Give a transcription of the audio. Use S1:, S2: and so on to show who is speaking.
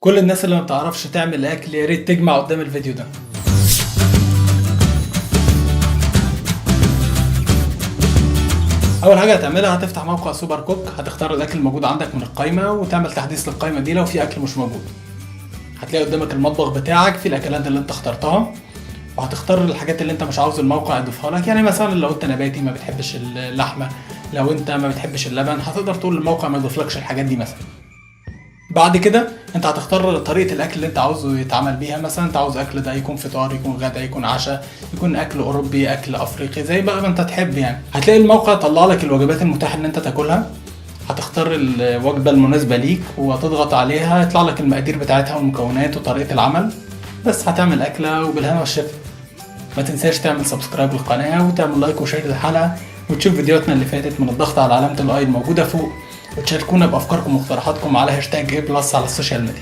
S1: كل الناس اللي ما بتعرفش تعمل اكل يا ريت تجمع قدام الفيديو ده. اول حاجه هتعملها هتفتح موقع سوبر كوك، هتختار الاكل الموجود عندك من القائمه وتعمل تحديث للقائمه دي لو في اكل مش موجود. هتلاقي قدامك المطبخ بتاعك في الاكلات اللي انت اخترتها، وهتختار الحاجات اللي انت مش عاوز الموقع يضيفها لك. يعني مثلا لو انت نباتي ما بتحبش اللحمه، لو انت ما بتحبش اللبن، هتقدر تقول الموقع ما يضيفلكش الحاجات دي مثلا. بعد كده انت هتختار طريقه الاكل اللي انت عاوزه يتعمل بيها. مثلا انت عاوز اكل ده يكون فطار، يكون غدا، يكون عشاء، يكون اكل اوروبي، اكل افريقي، زي بقى ما انت تحب. يعني هتلاقي الموقع طلع لك الوجبات المتاحه ان انت تاكلها. هتختار الوجبه المناسبه ليك وهتضغط عليها، يطلع لك المقادير بتاعتها والمكونات وطريقه العمل. بس هتعمل اكله وبالهنا والشفا. ما تنساش تعمل سبسكرايب للقناه وتعمل لايك وشير للحلقه، وتشوف فيديوهاتنا اللي فاتت من الضغط على علامه الاي الموجوده فوق، وتشاركونا بافكاركم واقتراحاتكم على هاشتاج A+ على السوشيال ميديا.